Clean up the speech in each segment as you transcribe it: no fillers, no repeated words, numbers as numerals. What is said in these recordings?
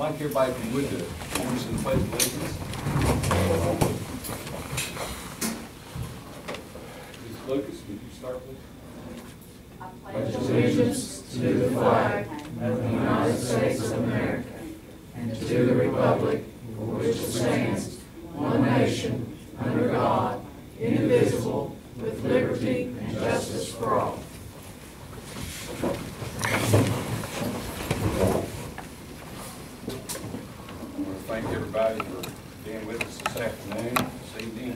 like everybody if you would to finish the pledge of allegiance. Ms. Lucas, would you start please? I pledge allegiance to the flag of the United States of America and to the republic for which it stands, one nation, under God, indivisible, with liberty and justice for all. I want to thank everybody for being with us this afternoon, this evening.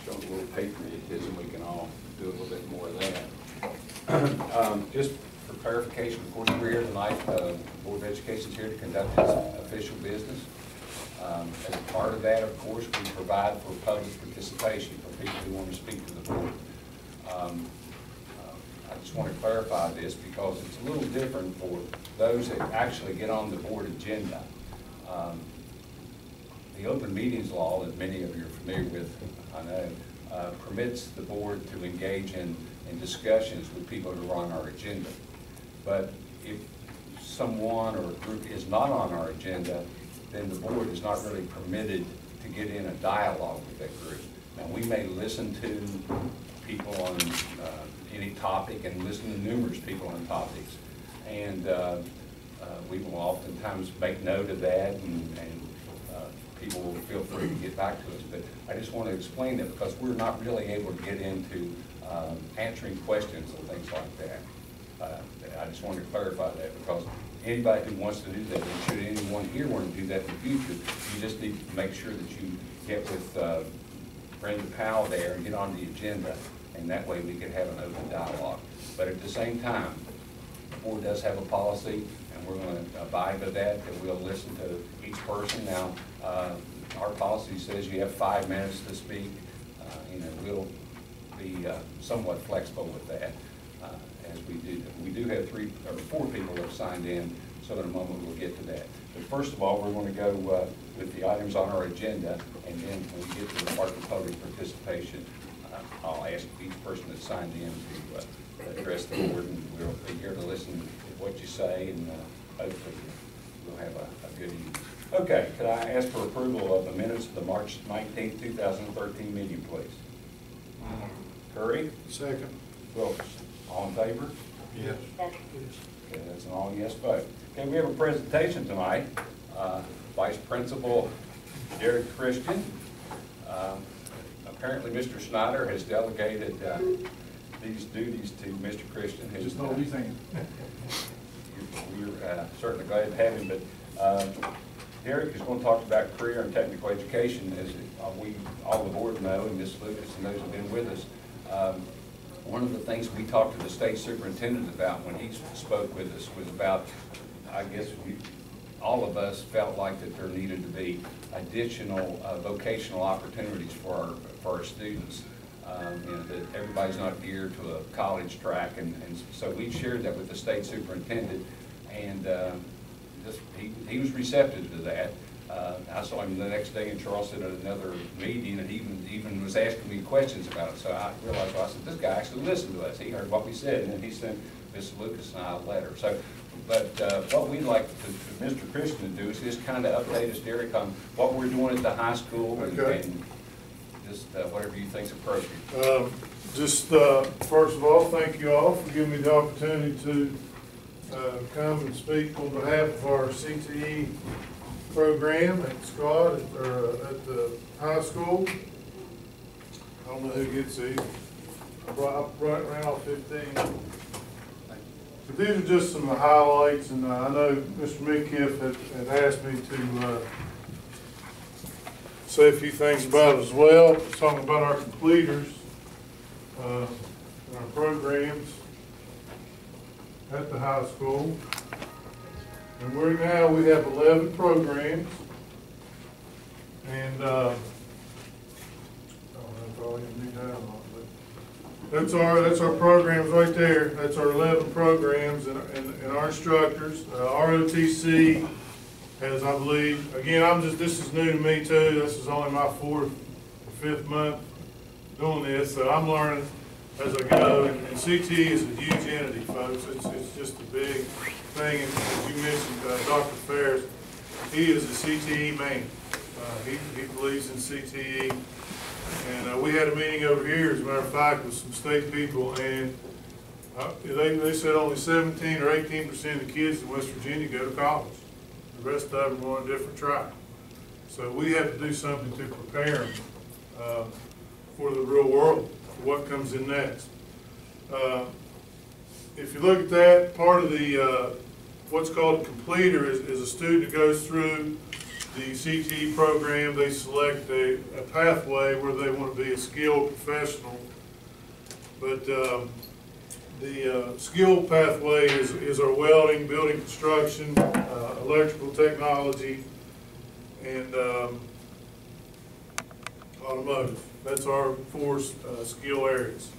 Showing a little patriotism, we can all do a little bit more of that. Just for clarification, of course, we're here tonight. The Board of Education is here to conduct its official business. As part of that, of course, we provide for public participation for people who want to speak to the board. I just want to clarify this because it's a little different for those that actually get on the board agenda. The open meetings law that many of you are familiar with, I know, permits the board to engage in discussions with people who are on our agenda. But if someone or a group is not on our agenda, then the board is not really permitted to get in a dialogue with that group. Now, we may listen to people on any topic and listen to numerous people on topics. And we will oftentimes make note of that, and people will feel free to get back to us. But I just want to explain that because we're not really able to get into answering questions and things like that. I just wanted to clarify that because anybody who wants to do that, and should anyone here want to do that in the future, you just need to make sure that you get with Brenda Powell there and get on the agenda, and that way we can have an open dialogue. But at the same time, the board does have a policy, and we're going to abide by that we'll listen to each person. Now, our policy says you have 5 minutes to speak. We'll be somewhat flexible with that as we do that. We do have 3 or 4 people that have signed in, so in a moment we'll get to that. But first of all, we're going to go with the items on our agenda, and then when we get to the part of public participation, I'll ask each person that signed in to address the board, and we'll be here to listen to what you say, and hopefully we'll have a good evening. Okay, could I ask for approval of the minutes of the March 19th, 2013 meeting, please? Curry? Second. Wilkes. All in favor? Yes. Okay, that's an all yes vote. Okay, we have a presentation tonight. Vice Principal Derek Christian. Apparently Mr. Snyder has delegated these duties to Mr. Christian. Just know what you think. We're certainly glad to have him, but Derek is going to talk about career and technical education. As we all the board know, and Ms. Lucas and those who have been with us, one of the things we talked to the state superintendent about when he spoke with us was about, I guess all of us felt like that there needed to be additional vocational opportunities for our students. That everybody's not geared to a college track, and so we shared that with the state superintendent, and he was receptive to that. I saw him the next day in Charleston at another meeting, and he even was asking me questions about it. So I realized, well, I said, this guy actually listened to us. He heard what we said, and then he sent Ms. Lucas and I a letter. So, but what we'd like to Mr. Christian to do is just kind of update us, Derek, on what we're doing at the high school, okay, and just whatever you think's appropriate. First of all, thank you all for giving me the opportunity to come and speak on behalf of our CTE program at Scott or at the high school. I don't know who gets these. I ran off 15. But these are just some of the highlights, and I know Mr. Midkiff had asked me to say a few things about it as well. Talking about our completers and our programs at the high school. And we have 11 programs, and I don't know if I'll even do that or not, but that's our programs right there. That's our 11 programs and our instructors. ROTC has, I believe, again, this is new to me too. This is only my 4th or 5th month doing this, so I'm learning. as I go. And CTE is a huge entity, folks. It's just a big thing. And as you mentioned, Dr. Ferris, he is a CTE man. He believes in CTE. And we had a meeting over here, as a matter of fact, with some state people, and they said only 17 or 18% of the kids in West Virginia go to college. The rest of them are on a different track. So we have to do something to prepare them for the real world, for what comes in next. If you look at that, part of the what's called a completer is a student who goes through the CTE program. They select a pathway where they want to be a skilled professional. But the skill pathway is our welding, building construction, electrical technology, and automotive. That's our four skill areas.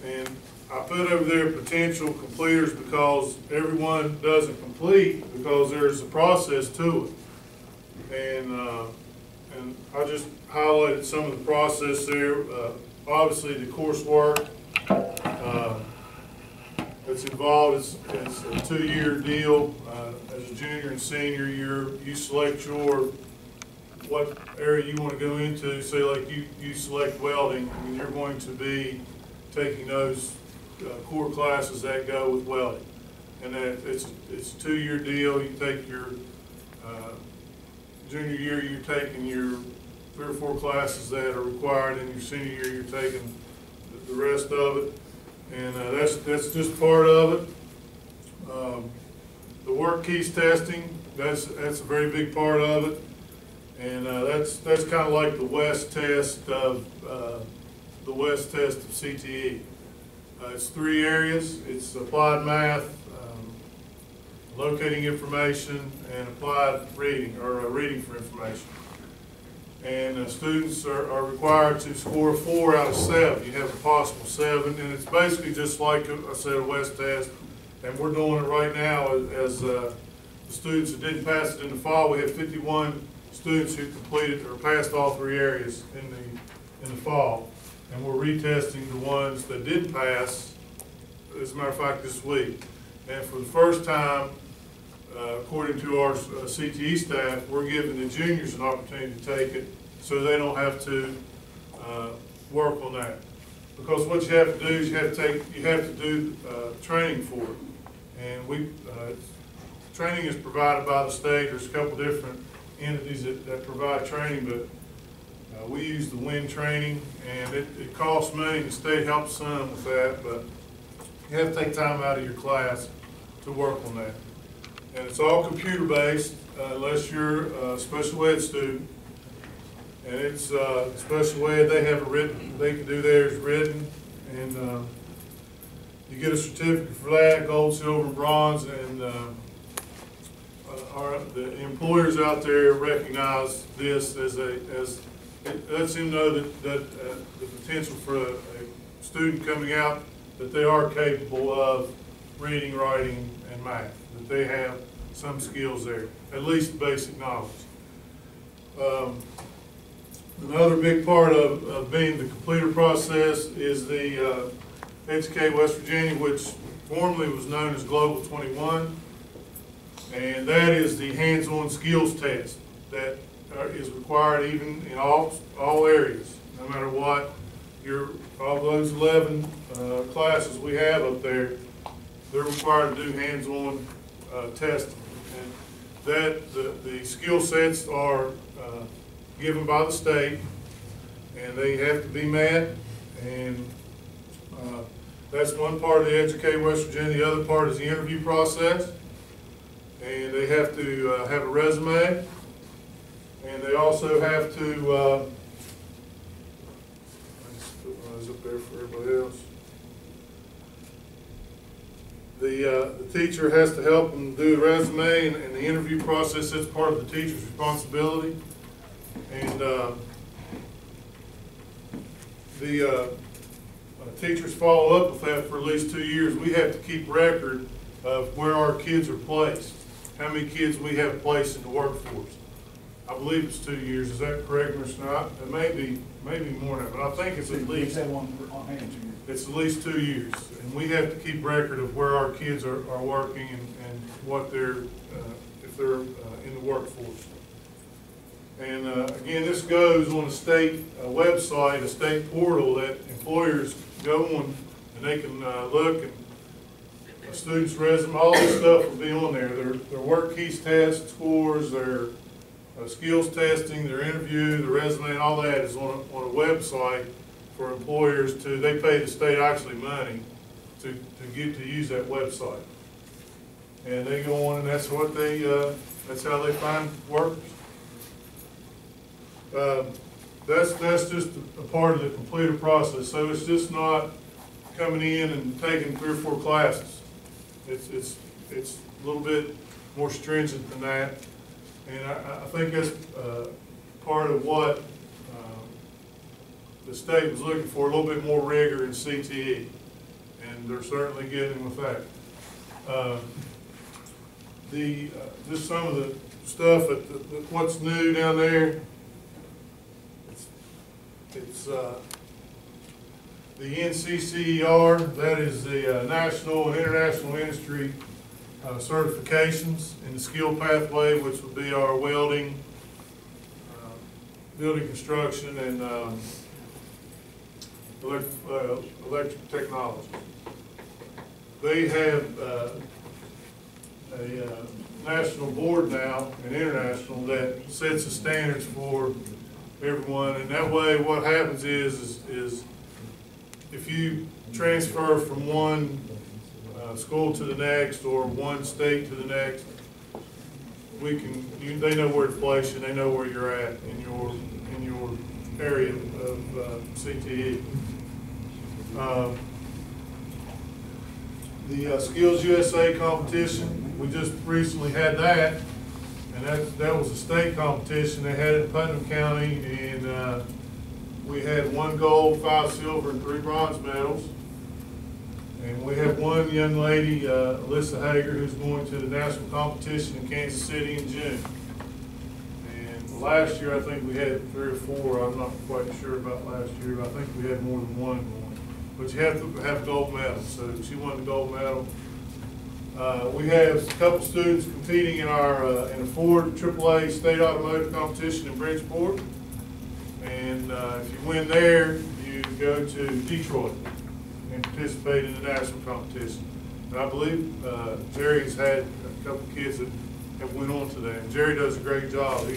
And I put over there potential completers because everyone doesn't complete because there's a process to it. And I just highlighted some of the process there. Obviously, the coursework that's involved is a 2-year deal. As a junior and senior year, you select what area you want to go into. Say like you select welding, and you're going to be taking those core classes that go with welding. And that it's a 2-year deal. You take your junior year, you're taking your 3 or 4 classes that are required. In your senior year, you're taking the rest of it. And that's just part of it. The work keys testing, that's a very big part of it. And that's kind of like the West test of CTE. It's 3 areas. It's applied math, locating information, and applied reading, or reading for information. And students are required to score 4 out of 7. You have a possible 7, and it's basically just like I said, a West test. And we're doing it right now as the students that didn't pass it in the fall. We have 51 students who completed or passed all 3 areas in the fall, and we're retesting the ones that did pass, as a matter of fact, this week. And for the first time, according to our CTE staff, we're giving the juniors an opportunity to take it so they don't have to work on that. Because what you have to do is you have to do training for it. And training is provided by the state. There's a couple different entities that provide training, but we use the WIN training, and it costs money. The state helps some with that, but you have to take time out of your class to work on that. And it's all computer-based, unless you're a special ed student. And it's special ed, they have it written, they can do theirs written, and you get a certificate for that, gold, silver, bronze, and the employers out there recognize this as it lets them know that the potential for a student coming out, that they are capable of reading, writing, and math, that they have some skills there, at least basic knowledge. Another big part of being the completer process is the Educate West Virginia, which formerly was known as Global 21, and that is the hands-on skills test that is required even in all areas, no matter what. All those 11 classes we have up there, they're required to do hands-on testing. And that the skill sets are given by the state, and they have to be met. And that's one part of the Educate West Virginia. The other part is the interview process, and they have to have a resume, and they also have to. I just put those up there for everybody else. The teacher has to help them do the resume and the interview process. That's part of the teacher's responsibility. And the teachers follow up with that for at least 2 years. We have to keep record of where our kids are placed, how many kids we have placed in the workforce. I believe it's 2 years. Is that correct, Mr. Knight? It may be more than that, but I think it's at least. It's at least 2 years, and we have to keep record of where our kids are working and what they're, if they're in the workforce. And again, this goes on a state website, a state portal that employers go on, and they can look at a student's resume. All this stuff will be on there. Their work keys test scores, their skills testing, their interview, the resume, and all that is on a website for employers to. They pay the state actually money to get to use that website, and they go on, and that's what they. That's how they find workers. That's just a part of the completed process. So it's just not coming in and taking 3 or 4 classes. It's a little bit more stringent than that, and I think that's part of what the state was looking for, a little bit more rigor in CTE, and they're certainly getting with that. Just some of the stuff what's new down there. It's the NCCER, that is the National and International Industry certifications in the skill pathway, which would be our welding, building construction, and electric technology. They have a national board now, and international, that sets the standards for everyone, and that way what happens is if you transfer from one school to the next or one state to the next, they know where to place you, they know where you're at in your area of CTE. The Skills USA competition, we just recently had that. And that was a state competition. They had it in Putnam County, and we had 1 gold, 5 silver, and 3 bronze medals. And we have one young lady, Alyssa Hager, who's going to the national competition in Kansas City in June. And last year, I think we had 3 or 4. I'm not quite sure about last year, but I think we had more than 1 going. But you have to have gold medals. So she won the gold medal. We have a couple students competing in a Ford AAA state automotive competition in Bridgeport. And if you win there, you go to Detroit and participate in the national competition. And I believe Jerry's had a couple kids that have went on to that. And Jerry does a great job.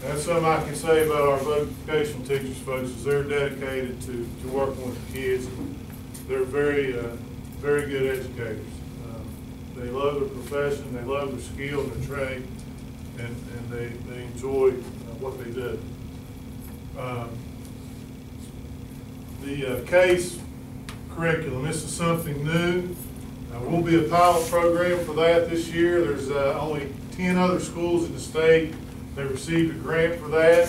That's something I can say about our vocational teachers, folks, is they're dedicated to working with the kids. They're very, very good educators. They love their profession, they love their skill and their trade, and they enjoy what they do. The CASE curriculum, this is something new. We'll be a pilot program for that this year. There's only 10 other schools in the state that received a grant for that,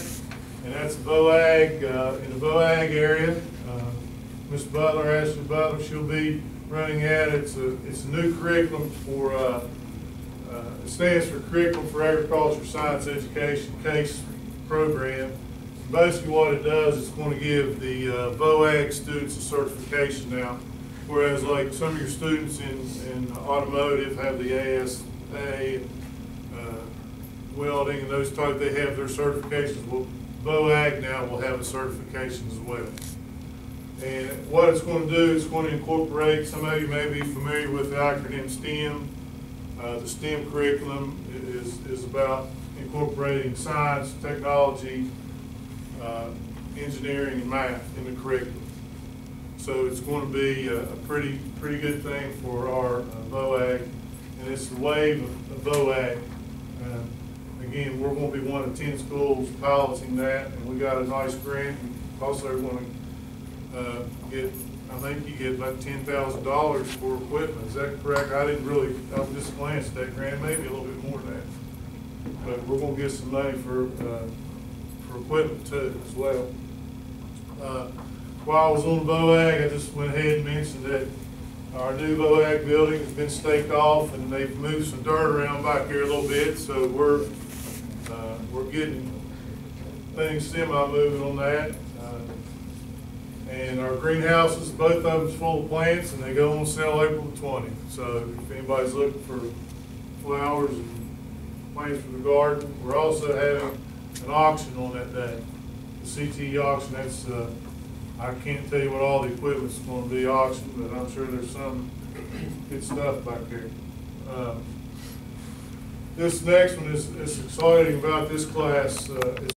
and that's VOAG, in the VOAG area. Ms. Butler, Ashley Butler, she'll be running at it. It's a new curriculum for, it stands for Curriculum for Agriculture Science Education, CASE program. Basically what it does is it's going to give the VOAG students a certification now, whereas like some of your students in automotive have the ASA, welding and those type, they have their certifications. Well, VOAG now will have a certification as well. And what it's going to do, it's going to incorporate, some of you may be familiar with the acronym STEM. The STEM curriculum is about incorporating science, technology, engineering, and math in the curriculum. So it's going to be a pretty good thing for our VOAG, and it's the wave of VOAG. Again, we're going to be one of 10 schools piloting that, and we got a nice grant. Also, we're going to get, I think you get about $10,000 for equipment. Is that correct? I just glanced at that grant, maybe a little bit more than that. But we're going to get some money for equipment too as well. While I was on VOAG, I just went ahead and mentioned that our new VOAG building has been staked off, and they've moved some dirt around back here a little bit, so we're We're getting things semi-moving on that. And our greenhouses, both of them's full of plants, and they go on sale April the 20th. So if anybody's looking for flowers and plants for the garden, we're also having an auction on that day. The CTE auction, that's, I can't tell you what all the equipment's going to be auctioned, but I'm sure there's some good stuff back there. This next one is exciting about this class.